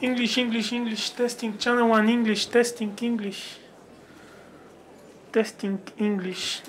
English, English, English, testing. Channel 1, English, testing, English. Testing, English.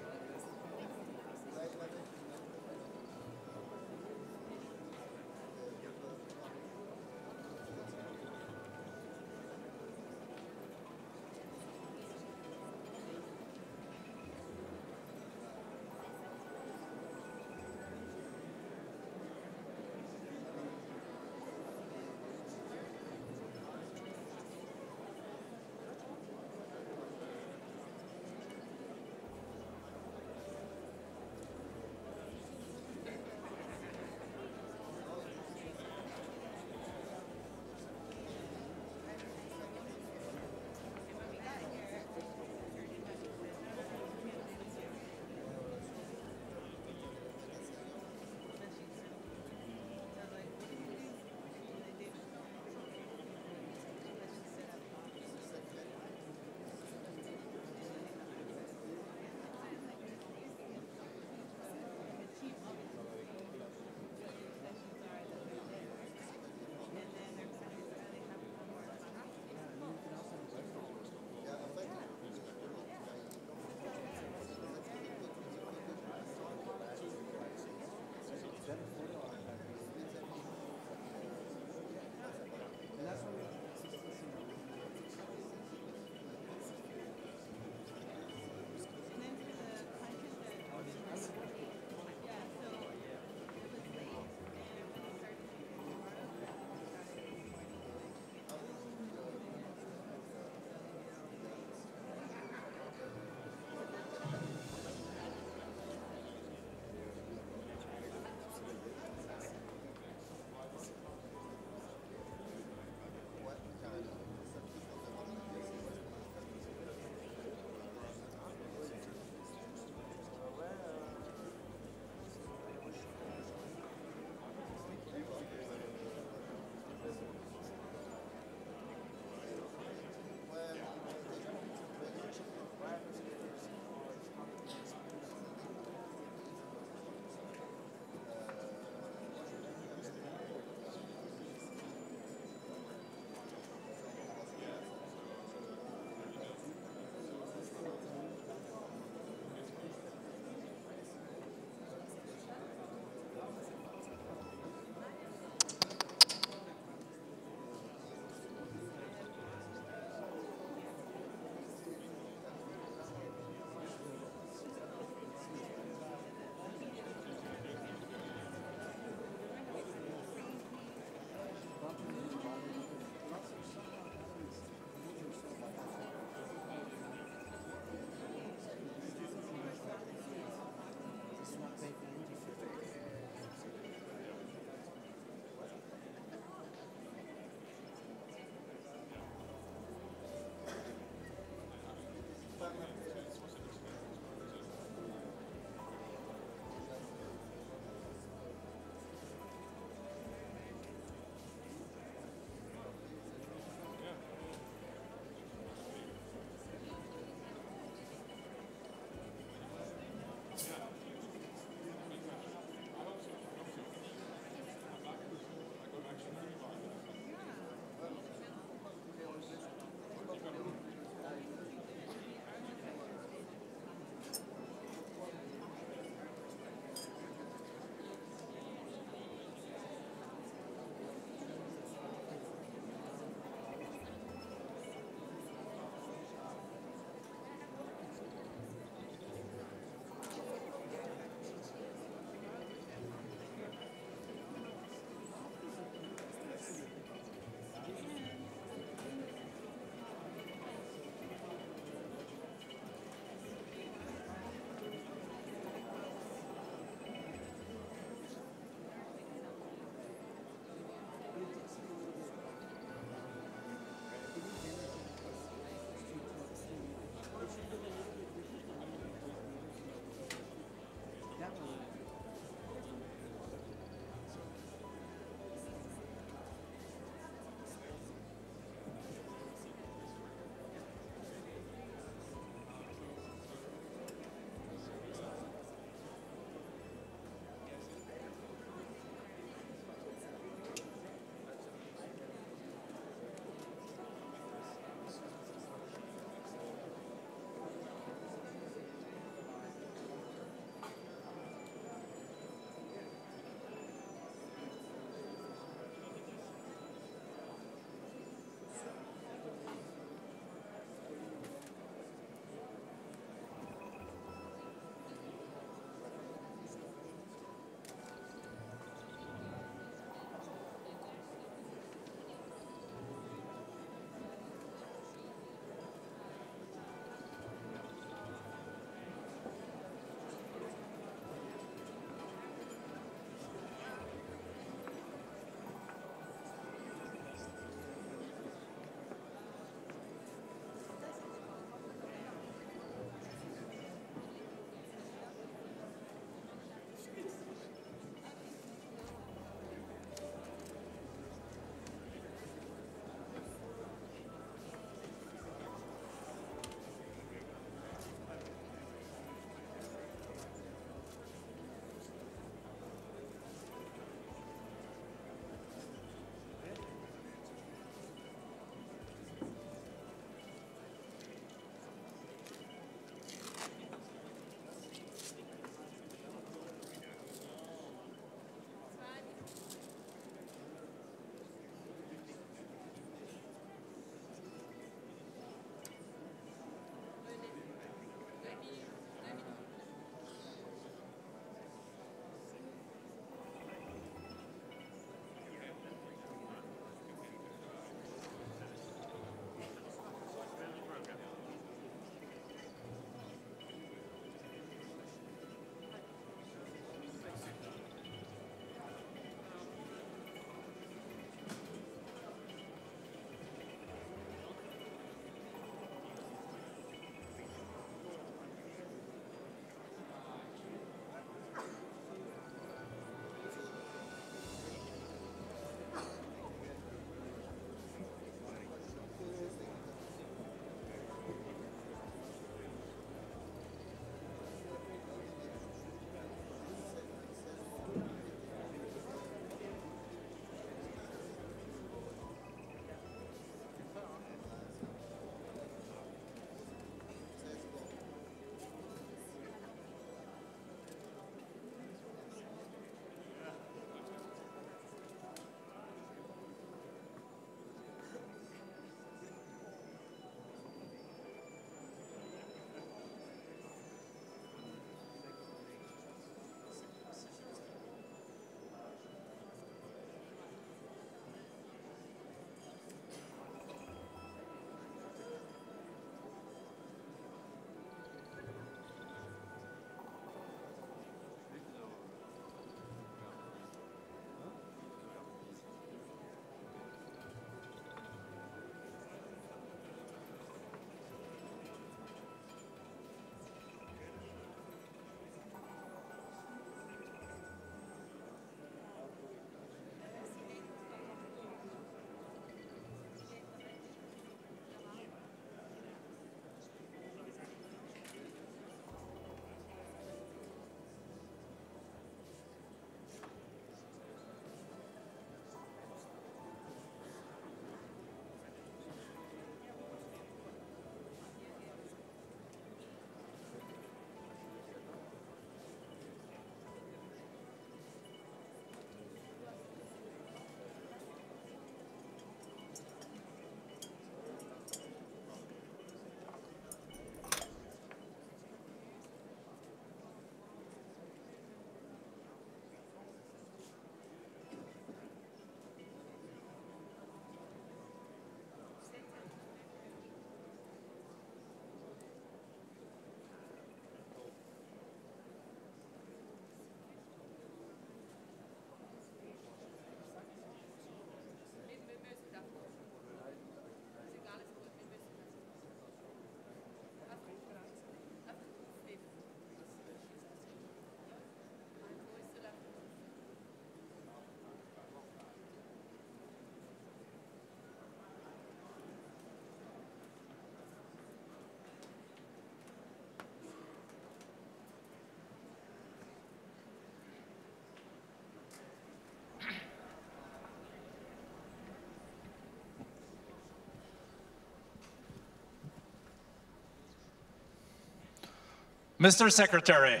Mr. Secretary,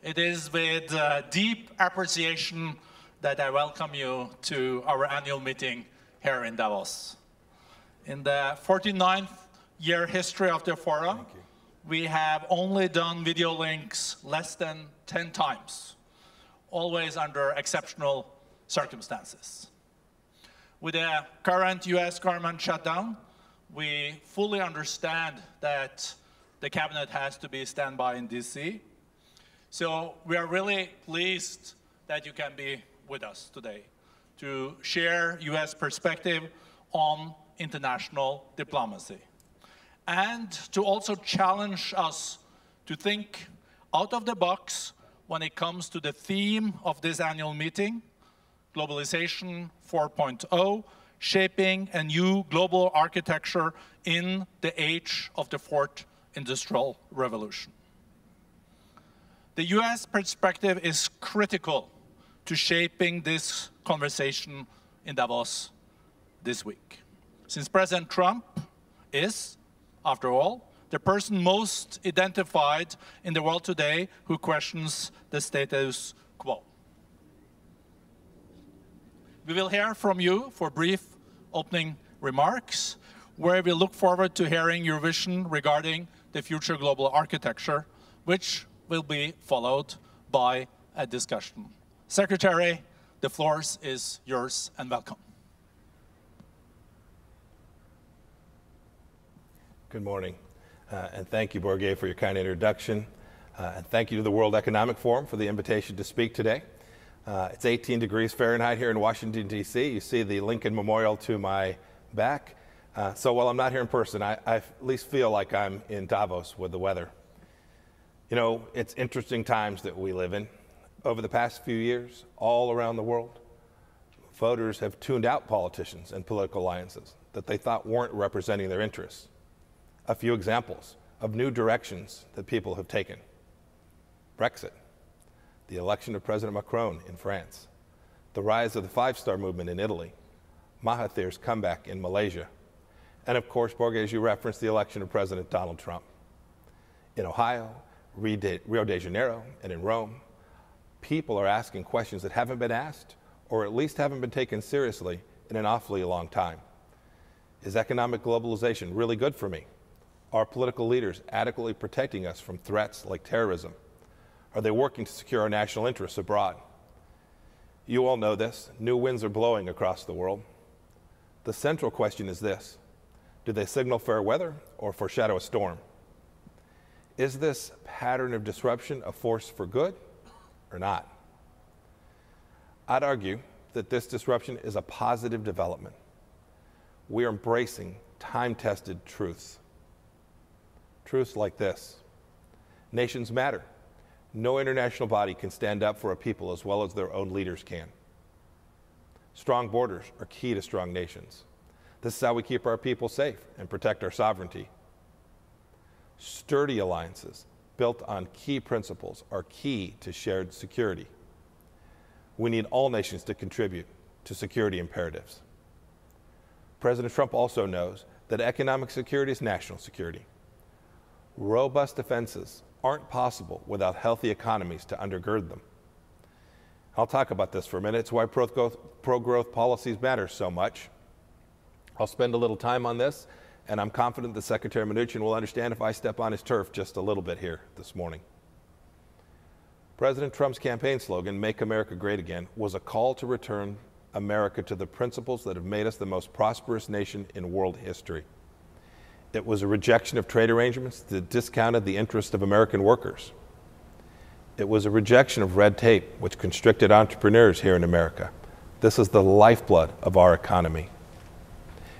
it is with deep appreciation that I welcome you to our annual meeting here in Davos. In the 49th year history of the forum, we have only done video links less than 10 times, always under exceptional circumstances. With the current US government shutdown, we fully understand that the cabinet has to be standby in DC. So we are really pleased that you can be with us today to share US perspective on international diplomacy and to also challenge us to think out of the box when it comes to the theme of this annual meeting, Globalization 4.0, shaping a new global architecture in the age of the fourth industrial revolution. The US perspective is critical to shaping this conversation in Davos this week. Since President Trump is, after all, the person most identified in the world today who questions the status quo. We will hear from you for brief opening remarks, where we look forward to hearing your vision regarding the future global architecture, which will be followed by a discussion. Secretary, the floor is yours, and welcome. Good morning, and thank you, Borge, for your kind introduction. And thank you to the World Economic Forum for the invitation to speak today. It's 18 degrees Fahrenheit here in Washington, D.C. You see the Lincoln Memorial to my back. So while I'm not here in person, I at least feel like I'm in Davos with the weather. You know, it's interesting times that we live in. Over the past few years, all around the world, voters have tuned out politicians and political alliances that they thought weren't representing their interests. A few examples of new directions that people have taken. Brexit, the election of President Macron in France, the rise of the Five-Star Movement in Italy, Mahathir's comeback in Malaysia, and of course, Borge, as you referenced, the election of President Donald Trump. In Ohio, Rio de Janeiro, and in Rome, people are asking questions that haven't been asked, or at least haven't been taken seriously in an awfully long time. Is economic globalization really good for me? Are political leaders adequately protecting us from threats like terrorism? Are they working to secure our national interests abroad? You all know this. New winds are blowing across the world. The central question is this: do they signal fair weather or foreshadow a storm? Is this pattern of disruption a force for good or not? I'd argue that this disruption is a positive development. We are embracing time-tested truths. Truths like this: nations matter. No international body can stand up for a people as well as their own leaders can. Strong borders are key to strong nations. This is how we keep our people safe and protect our sovereignty. Sturdy alliances built on key principles are key to shared security. We need all nations to contribute to security imperatives. President Trump also knows that economic security is national security. Robust defenses aren't possible without healthy economies to undergird them. I'll talk about this for a minute. It's why pro-growth policies matter so much. I'll spend a little time on this, and I'm confident that Secretary Mnuchin will understand if I step on his turf just a little bit here this morning. President Trump's campaign slogan, "Make America Great Again," was a call to return America to the principles that have made us the most prosperous nation in world history. It was a rejection of trade arrangements that discounted the interests of American workers. It was a rejection of red tape, which constricted entrepreneurs here in America. This is the lifeblood of our economy.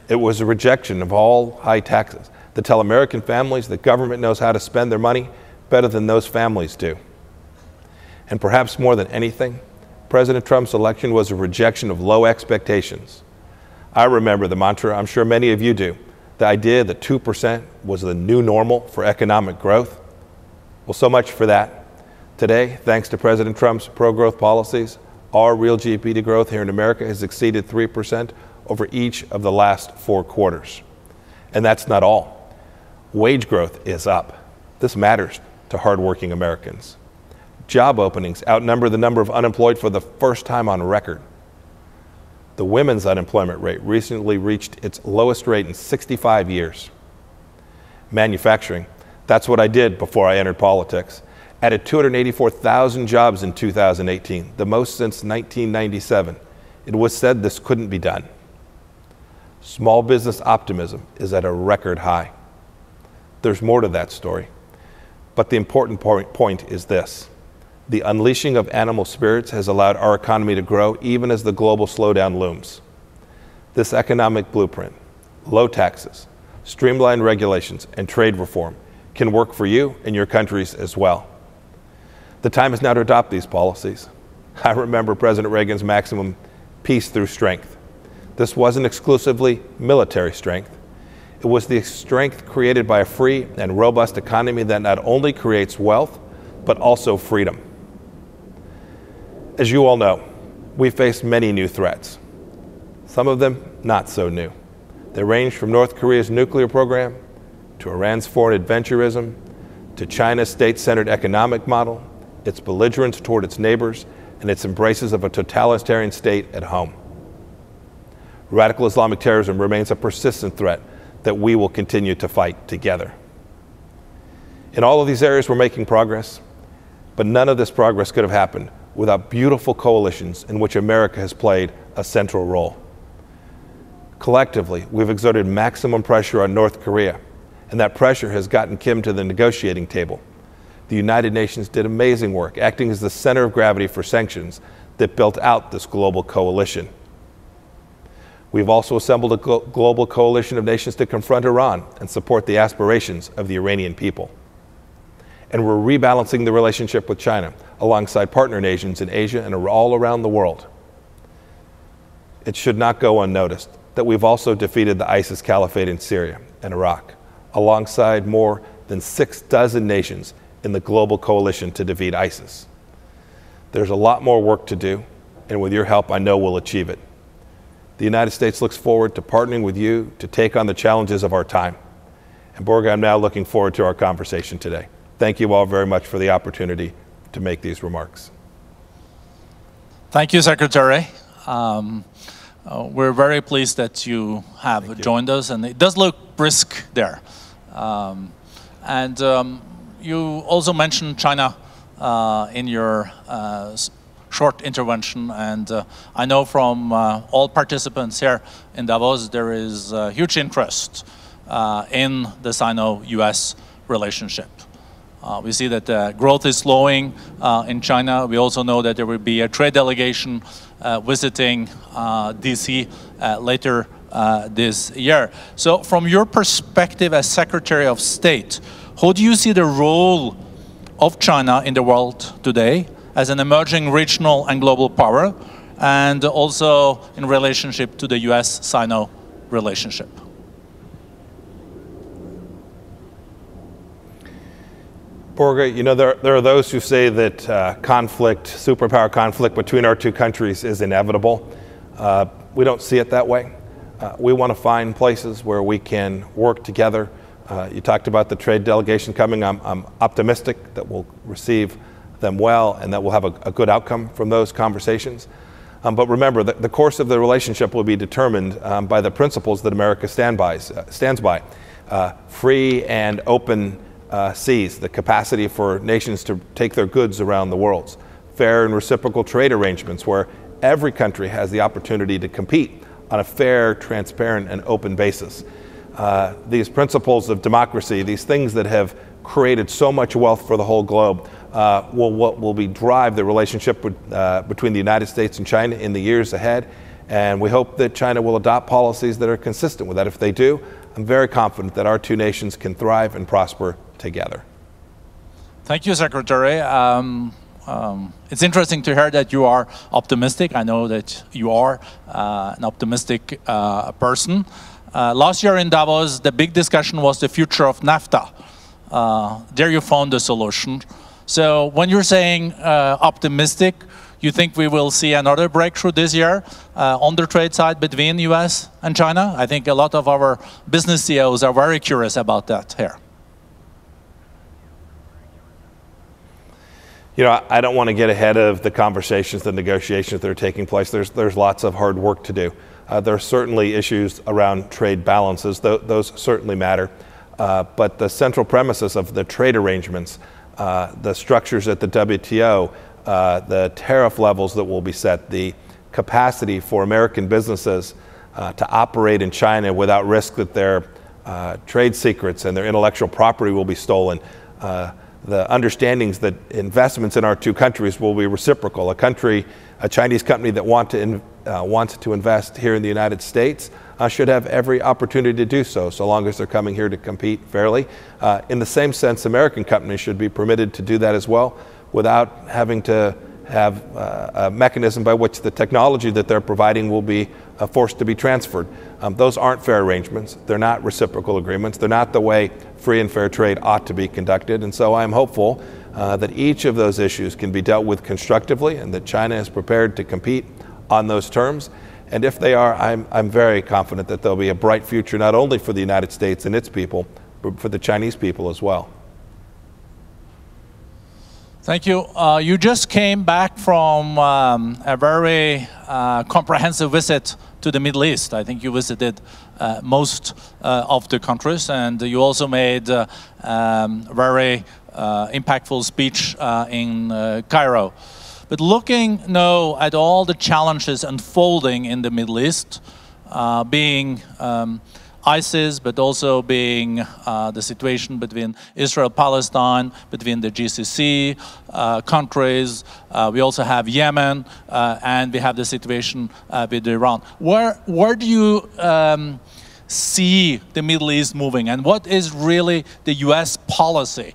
It was a rejection of all high taxes that tell American families that government knows how to spend their money better than those families do. And perhaps more than anything, President Trump's election was a rejection of low expectations. I remember the mantra, I'm sure many of you do, the idea that 2% was the new normal for economic growth. Well, so much for that. Today, thanks to President Trump's pro-growth policies, our real GDP growth here in America has exceeded 3% over each of the last 4 quarters. And that's not all. Wage growth is up. This matters to hardworking Americans. Job openings outnumber the number of unemployed for the first time on record. The women's unemployment rate recently reached its lowest rate in 65 years. Manufacturing, that's what I did before I entered politics, added 284,000 jobs in 2018, the most since 1997. It was said this couldn't be done. Small business optimism is at a record high. There's more to that story. But the important point is this. The unleashing of animal spirits has allowed our economy to grow even as the global slowdown looms. This economic blueprint, low taxes, streamlined regulations, and trade reform can work for you and your countries as well. The time is now to adopt these policies. I remember President Reagan's maximum, peace through strength. This wasn't exclusively military strength. It was the strength created by a free and robust economy that not only creates wealth, but also freedom. As you all know, we face many new threats. Some of them not so new. They range from North Korea's nuclear program, to Iran's foreign adventurism, to China's state-centered economic model, its belligerence toward its neighbors, and its embraces of a totalitarian state at home. Radical Islamic terrorism remains a persistent threat that we will continue to fight together. In all of these areas, we're making progress, but none of this progress could have happened without beautiful coalitions in which America has played a central role. Collectively, we've exerted maximum pressure on North Korea, and that pressure has gotten Kim to the negotiating table. The United Nations did amazing work, acting as the center of gravity for sanctions that built out this global coalition. We've also assembled a global coalition of nations to confront Iran and support the aspirations of the Iranian people. And we're rebalancing the relationship with China alongside partner nations in Asia and all around the world. It should not go unnoticed that we've also defeated the ISIS caliphate in Syria and Iraq, alongside more than 6 nations in the global coalition to defeat ISIS. There's a lot more work to do, and with your help, I know we'll achieve it. The United States looks forward to partnering with you to take on the challenges of our time. And Borge, I'm now looking forward to our conversation today. Thank you all very much for the opportunity to make these remarks. Thank you, Secretary. We're very pleased that you have joined us, and it does look brisk there. You also mentioned China in your short intervention, and I know from all participants here in Davos there is huge interest in the Sino-US relationship. We see that growth is slowing in China. We also know that there will be a trade delegation visiting DC later this year. So from your perspective as Secretary of State, how do you see the role of China in the world today as an emerging regional and global power, and also in relationship to the US-Sino relationship? Borge, you know, there are those who say that superpower conflict between our two countries is inevitable. We don't see it that way. We want to find places where we can work together. You talked about the trade delegation coming. I'm optimistic that we'll receive them well and that we'll have a good outcome from those conversations. But remember, the course of the relationship will be determined by the principles that America stands by. Free and open seas, the capacity for nations to take their goods around the world. Fair and reciprocal trade arrangements where every country has the opportunity to compete on a fair, transparent, and open basis. These principles of democracy, these things that have created so much wealth for the whole globe, will drive the relationship between the United States and China in the years ahead. And we hope that China will adopt policies that are consistent with that. If they do, I'm very confident that our two nations can thrive and prosper together. Thank you, Secretary. It's interesting to hear that you are optimistic. I know that you are an optimistic person. Last year in Davos, the big discussion was the future of NAFTA. There you found the solution. So when you're saying optimistic, you think we will see another breakthrough this year on the trade side between US and China? I think a lot of our business CEOs are very curious about that here. You know, I don't want to get ahead of the conversations, the negotiations that are taking place. There's lots of hard work to do. There are certainly issues around trade balances. Those certainly matter. But the central premises of the trade arrangements, the structures at the WTO, the tariff levels that will be set, the capacity for American businesses to operate in China without risk that their trade secrets and their intellectual property will be stolen, the understandings that investments in our two countries will be reciprocal. A Chinese company that wants to invest here in the United States should have every opportunity to do so, so long as they're coming here to compete fairly. In the same sense, American companies should be permitted to do that as well, without having to have a mechanism by which the technology that they're providing will be forced to be transferred. Those aren't fair arrangements. They're not reciprocal agreements. They're not the way free and fair trade ought to be conducted. And so I'm hopeful that each of those issues can be dealt with constructively and that China is prepared to compete on those terms. And if they are, I'm very confident that there'll be a bright future not only for the United States and its people, but for the Chinese people as well. Thank you. You just came back from a very comprehensive visit to the Middle East. I think you visited most of the countries, and you also made a very impactful speech in Cairo. But looking now at all the challenges unfolding in the Middle East, being ISIS, but also being the situation between Israel, Palestine, between the GCC countries. We also have Yemen, and we have the situation with Iran. Where do you see the Middle East moving, and what is really the U.S. policy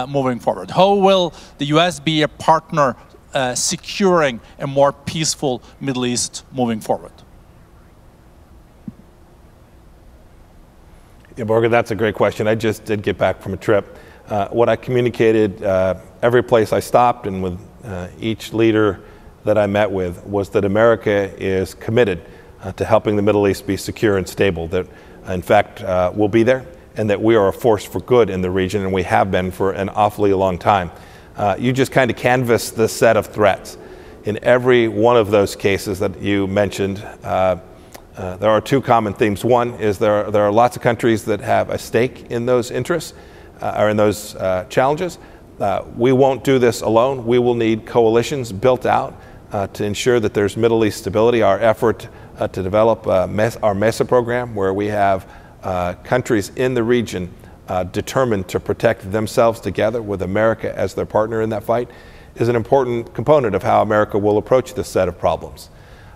moving forward? How will the U.S. be a partner securing a more peaceful Middle East moving forward? Yeah, Borge, that's a great question. I just did get back from a trip. What I communicated every place I stopped and with each leader that I met with was that America is committed to helping the Middle East be secure and stable, that in fact we'll be there, and that we are a force for good in the region, and we have been for an awfully long time. You just kind of canvassed the set of threats. In every one of those cases that you mentioned, there are two common themes. One is there are lots of countries that have a stake in those interests or in those challenges. We won't do this alone. We will need coalitions built out to ensure that there's Middle East stability. Our effort to develop our MESA program, where we have countries in the region determined to protect themselves together with America as their partner in that fight, is an important component of how America will approach this set of problems.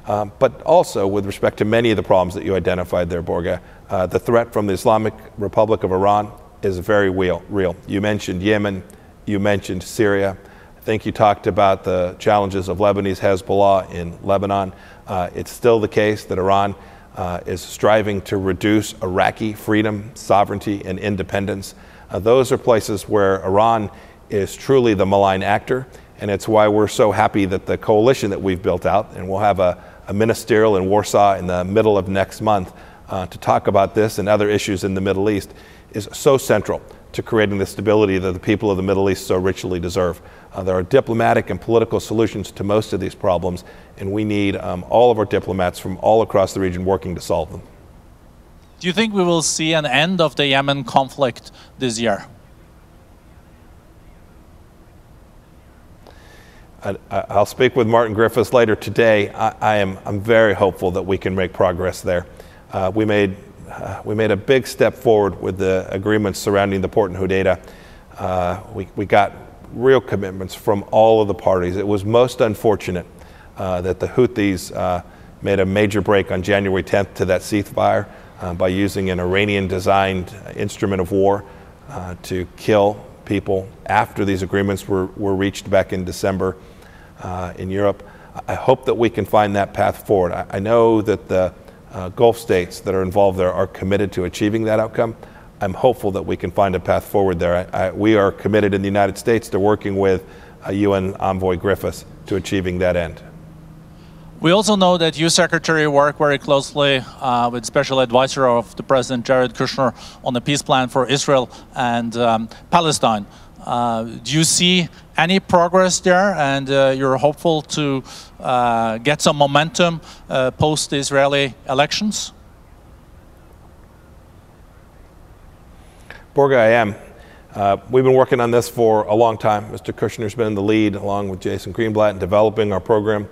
But also with respect to many of the problems that you identified there, Borge, the threat from the Islamic Republic of Iran is very real. You mentioned Yemen, you mentioned Syria. I think you talked about the challenges of Lebanese Hezbollah in Lebanon. It's still the case that Iran is striving to reduce Iraqi freedom, sovereignty, and independence. Those are places where Iran is truly the malign actor, and it's why we're so happy that the coalition that we've built out, and we'll have a ministerial in Warsaw in the middle of next month to talk about this and other issues in the Middle East, is so central to creating the stability that the people of the Middle East so richly deserve. There are diplomatic and political solutions to most of these problems, and we need all of our diplomats from all across the region working to solve them. Do you think we will see an end of the Yemen conflict this year? I'll speak with Martin Griffiths later today. I'm very hopeful that we can make progress there. We made a big step forward with the agreements surrounding the port in Hodeidah. We got real commitments from all of the parties. It was most unfortunate that the Houthis made a major break on January 10th to that ceasefire by using an Iranian-designed instrument of war to kill people after these agreements were reached back in December in Europe. I hope that we can find that path forward. I know that the Gulf states that are involved there are committed to achieving that outcome. I'm hopeful that we can find a path forward there. We are committed in the United States to working with UN Envoy Griffiths to achieving that end. We also know that you, Secretary, work very closely with Special Advisor of the President, Jared Kushner, on the peace plan for Israel and Palestine. Do you see Any progress there, and you're hopeful to get some momentum post the Israeli elections? Borge, I am. We've been working on this for a long time. Mr. Kushner's been in the lead, along with Jason Greenblatt, in developing our program.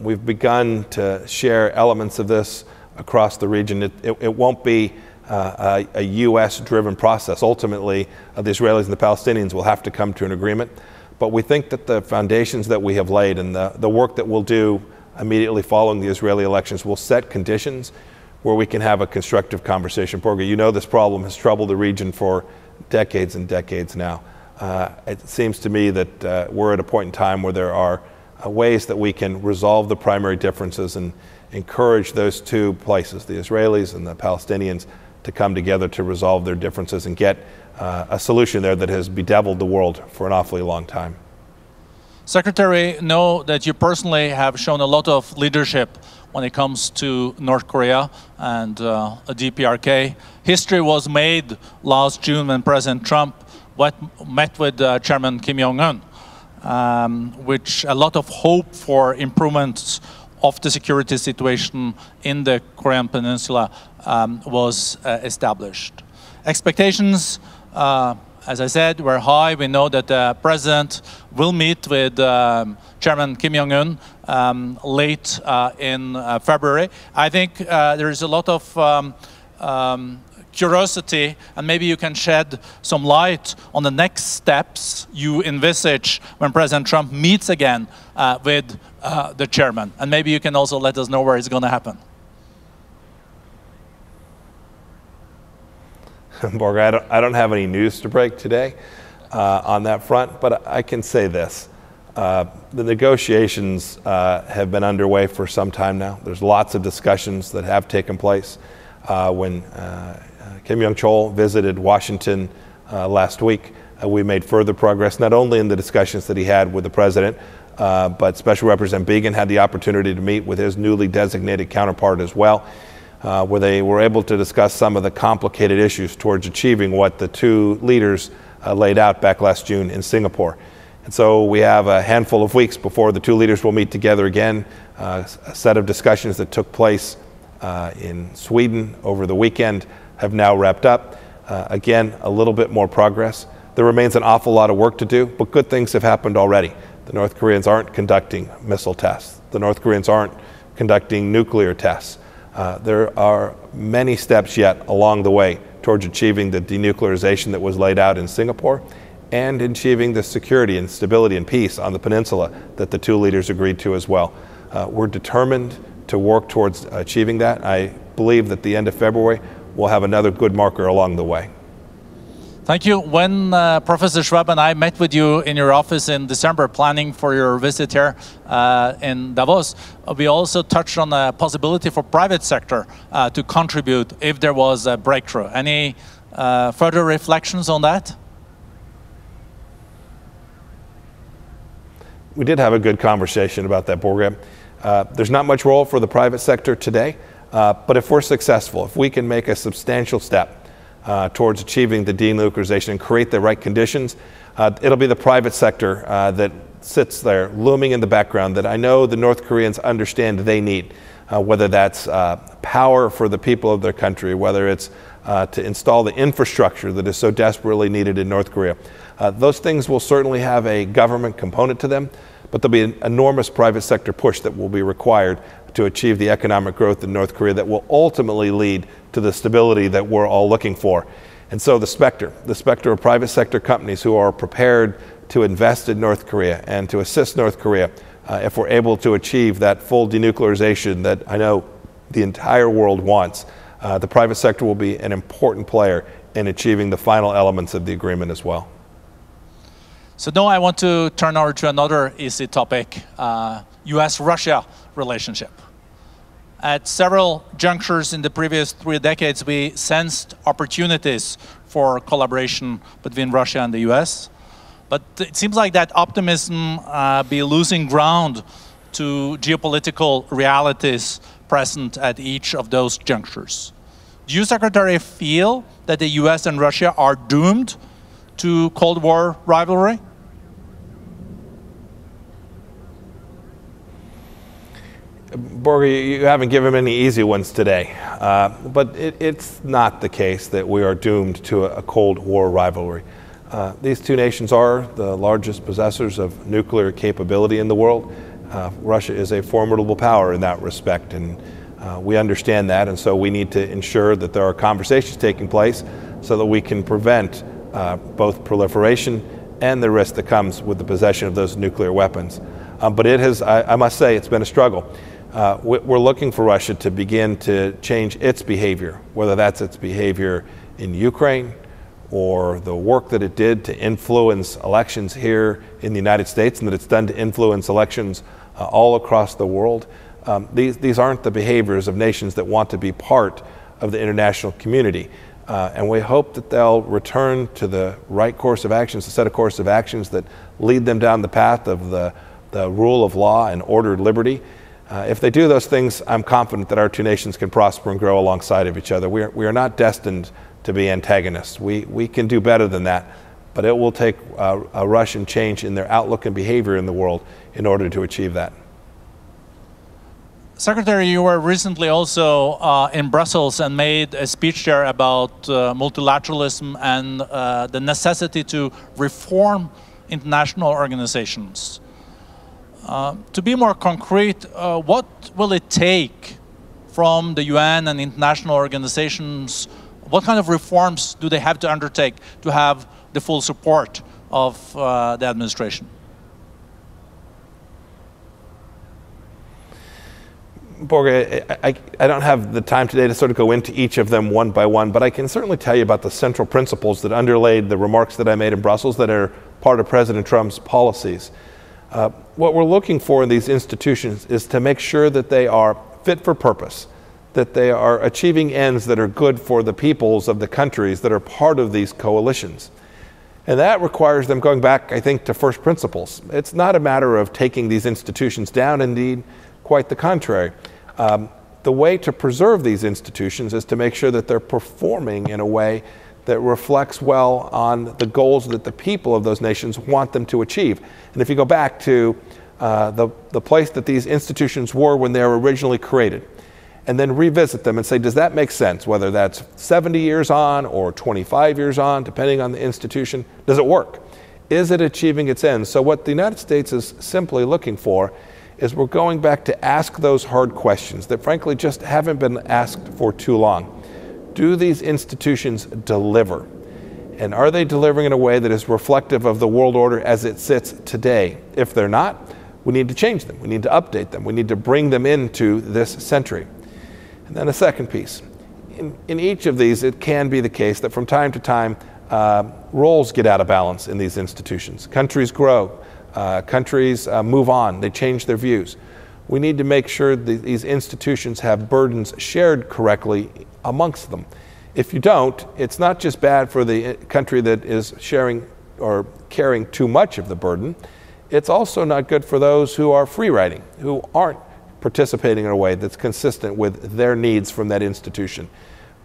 We've begun to share elements of this across the region. It won't be a U.S.-driven process. Ultimately, the Israelis and the Palestinians will have to come to an agreement. But we think that the foundations that we have laid and the work that we'll do immediately following the Israeli elections will set conditions where we can have a constructive conversation. Borge, you know this problem has troubled the region for decades and decades now. It seems to me that we're at a point in time where there are ways that we can resolve the primary differences and encourage those two places, the Israelis and the Palestinians, to come together to resolve their differences and get a solution there that has bedeviled the world for an awfully long time. Secretary, know that you personally have shown a lot of leadership when it comes to North Korea and DPRK. History was made last June when President Trump met with Chairman Kim Jong-un, which a lot of hope for improvements of the security situation in the Korean Peninsula was established. Expectations, as I said, were high. We know that the President will meet with Chairman Kim Jong-un late in February. I think there is a lot of curiosity, and maybe you can shed some light on the next steps you envisage when President Trump meets again with the chairman. And maybe you can also let us know where it's going to happen. Borge, I don't have any news to break today on that front, but I can say this. The negotiations have been underway for some time now. There's lots of discussions that have taken place. When Kim Jong-chol visited Washington last week, we made further progress, not only in the discussions that he had with the president, but Special Representative Began had the opportunity to meet with his newly designated counterpart as well, where they were able to discuss some of the complicated issues towards achieving what the two leaders laid out back last June in Singapore. And so we have a handful of weeks before the two leaders will meet together again. A set of discussions that took place in Sweden over the weekend have now wrapped up. Again, a little bit more progress. There remains an awful lot of work to do, but good things have happened already. The North Koreans aren't conducting missile tests. The North Koreans aren't conducting nuclear tests. There are many steps yet along the way towards achieving the denuclearization that was laid out in Singapore and achieving the security and stability and peace on the peninsula that the two leaders agreed to as well. We're determined to work towards achieving that. I believe that the end of February we'll have another good marker along the way. Thank you. When Professor Schwab and I met with you in your office in December, planning for your visit here in Davos, we also touched on the possibility for private sector to contribute if there was a breakthrough. Any further reflections on that? We did have a good conversation about that, Borge. There's not much role for the private sector today, but if we're successful, if we can make a substantial step towards achieving the denuclearization and create the right conditions, it'll be the private sector that sits there looming in the background that I know the North Koreans understand they need, whether that's power for the people of their country, whether it's to install the infrastructure that is so desperately needed in North Korea. Those things will certainly have a government component to them, but there'll be an enormous private sector push that will be required to achieve the economic growth in North Korea that will ultimately lead to the stability that we're all looking for. And so the specter of private sector companies who are prepared to invest in North Korea and to assist North Korea, if we're able to achieve that full denuclearization that I know the entire world wants, the private sector will be an important player in achieving the final elements of the agreement as well. So now I want to turn over to another easy topic, US-Russia relationship. At several junctures in the previous 3 decades, we sensed opportunities for collaboration between Russia and the US. But it seems like that optimism be losing ground to geopolitical realities present at each of those junctures. Do you, Secretary, feel that the US and Russia are doomed to Cold War rivalry? Borge, you haven't given any easy ones today, but it's not the case that we are doomed to a Cold War rivalry. These two nations are the largest possessors of nuclear capability in the world. Russia is a formidable power in that respect, and we understand that, and so we need to ensure that there are conversations taking place so that we can prevent both proliferation and the risk that comes with the possession of those nuclear weapons. But it has, I must say, it's been a struggle. We're looking for Russia to begin to change its behavior, whether that's its behavior in Ukraine or the work that it did to influence elections here in the United States and that it's done to influence elections all across the world. These aren't the behaviors of nations that want to be part of the international community. And we hope that they'll return to the right course of actions, a set of course of actions that lead them down the path of the rule of law and ordered liberty. If they do those things, I'm confident that our two nations can prosper and grow alongside of each other. We are not destined to be antagonists. We can do better than that, but it will take a Russian change in their outlook and behavior in the world in order to achieve that. Secretary, you were recently also in Brussels and made a speech there about multilateralism and the necessity to reform international organizations. To be more concrete, what will it take from the UN and international organizations? What kind of reforms do they have to undertake to have the full support of the administration? Borge, I don't have the time today to sort of go into each of them one by one, but I can certainly tell you about the central principles that underlaid the remarks that I made in Brussels that are part of President Trump's policies. What we're looking for in these institutions is to make sure that they are fit for purpose, that they are achieving ends that are good for the peoples of the countries that are part of these coalitions. And that requires them going back, I think, to first principles. It's not a matter of taking these institutions down, indeed, quite the contrary. The way to preserve these institutions is to make sure that they're performing in a way that reflects well on the goals that the people of those nations want them to achieve. And if you go back to the place that these institutions were when they were originally created, and then revisit them and say, does that make sense? Whether that's 70 years on or 25 years on, depending on the institution, does it work? Is it achieving its ends? So what the United States is simply looking for is we're going back to ask those hard questions that frankly just haven't been asked for too long. Do these institutions deliver? And are they delivering in a way that is reflective of the world order as it sits today? If they're not, we need to change them. We need to update them. We need to bring them into this century. And then a second piece. In each of these, it can be the case that from time to time, roles get out of balance in these institutions. Countries grow. Countries move on. They change their views. We need to make sure that these institutions have burdens shared correctly amongst them. If you don't, it's not just bad for the country that is sharing or carrying too much of the burden, it's also not good for those who are free riding, who aren't participating in a way that's consistent with their needs from that institution.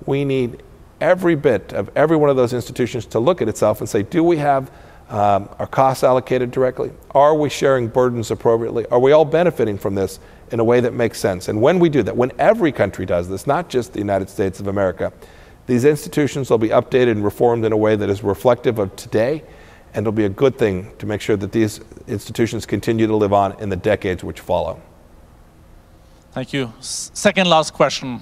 We need every bit of every one of those institutions to look at itself and say, do we have our costs allocated directly? Are we sharing burdens appropriately? Are we all benefiting from this in a way that makes sense? And when we do that, when every country does this, not just the United States of America, these institutions will be updated and reformed in a way that is reflective of today, and it'll be a good thing to make sure that these institutions continue to live on in the decades which follow. Thank you. Second last question.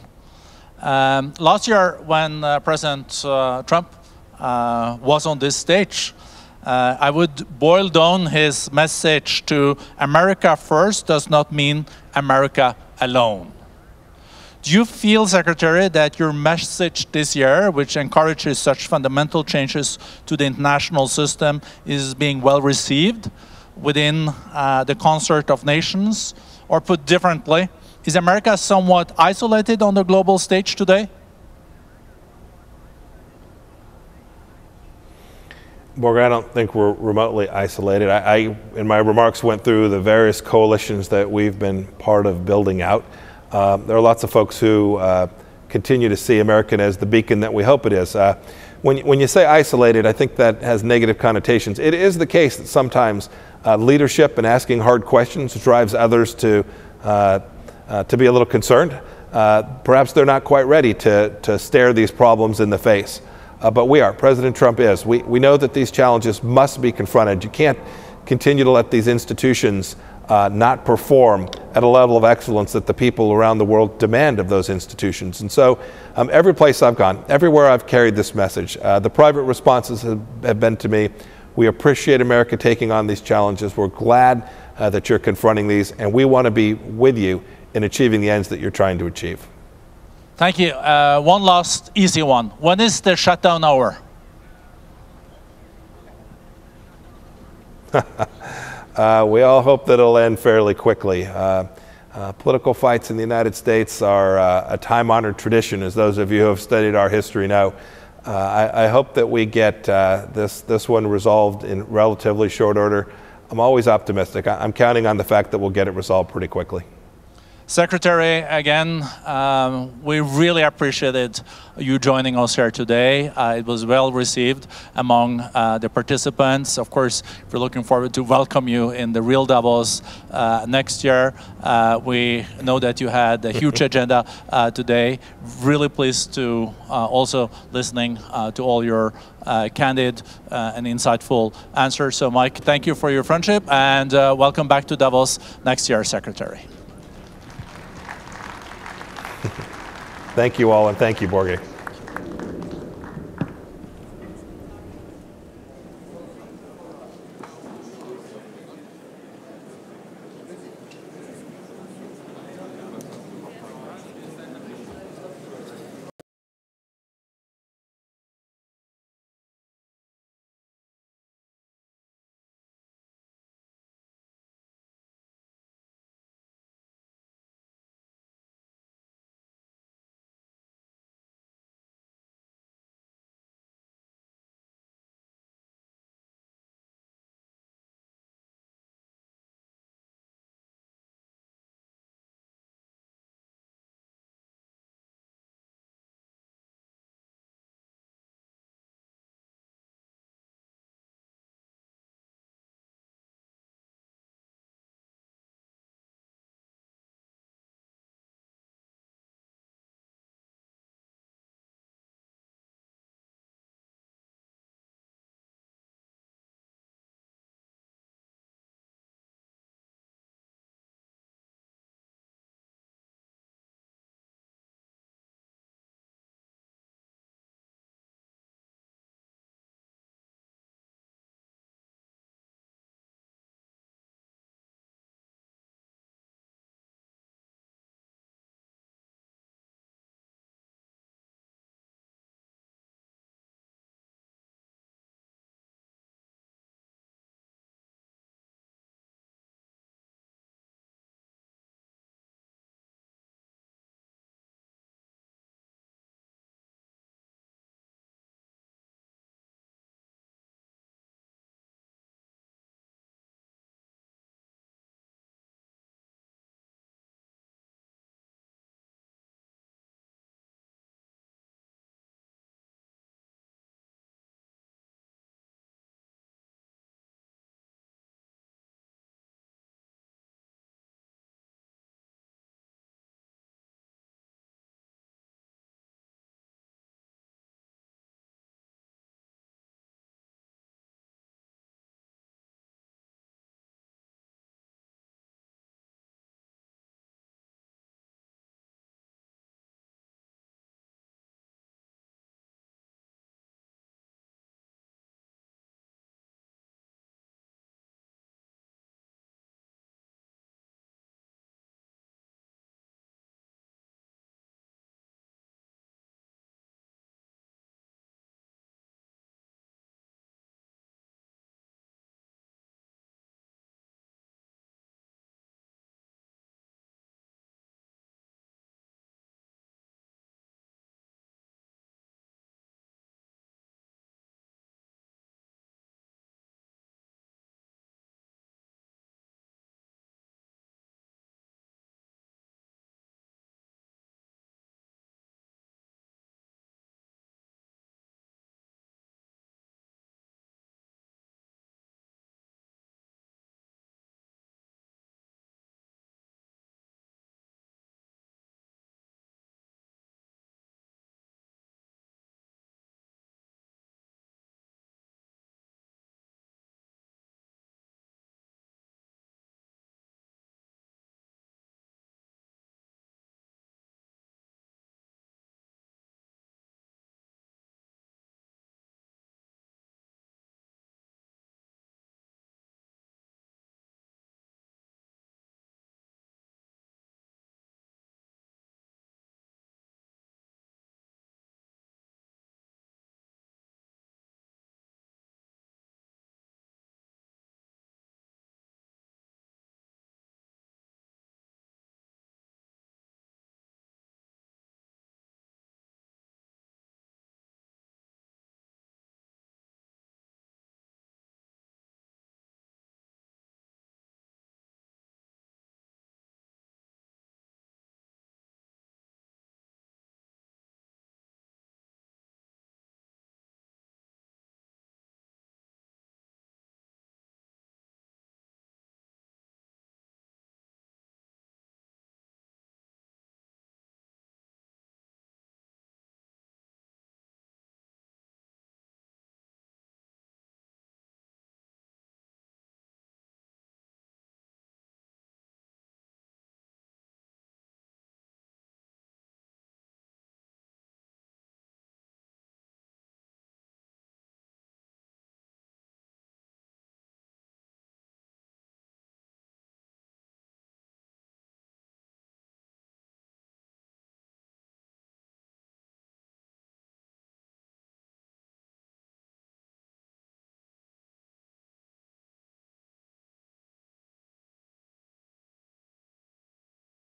Last year when President Trump was on this stage, I would boil down his message to America first does not mean America alone. Do you feel, Secretary, that your message this year, which encourages such fundamental changes to the international system, is being well received within the concert of nations? Or put differently, is America somewhat isolated on the global stage today? Borge, I don't think we're remotely isolated. I, in my remarks, went through the various coalitions that we've been part of building out. There are lots of folks who continue to see America as the beacon that we hope it is. When you say isolated, I think that has negative connotations. It is the case that sometimes leadership and asking hard questions drives others to to be a little concerned. Perhaps they're not quite ready to stare these problems in the face. But we are. President Trump is. We know that these challenges must be confronted. You can't continue to let these institutions not perform at a level of excellence that the people around the world demand of those institutions. And so every place I've gone, everywhere I've carried this message, the private responses have been to me, we appreciate America taking on these challenges. We're glad that you're confronting these, and we want to be with you in achieving the ends that you're trying to achieve. Thank you. One last easy one. When is the shutdown over? We all hope that it'll end fairly quickly. Political fights in the United States are a time-honored tradition, as those of you who have studied our history know. I hope that we get this one resolved in relatively short order. I'm always optimistic. I'm counting on the fact that we'll get it resolved pretty quickly. Secretary, again, we really appreciated you joining us here today. It was well received among the participants. Of course, we're looking forward to welcome you in the real Davos next year. We know that you had a huge agenda today. Really pleased to also listening to all your candid and insightful answers. So, Mike, thank you for your friendship, and welcome back to Davos next year, Secretary. Thank you all, and thank you, Borge.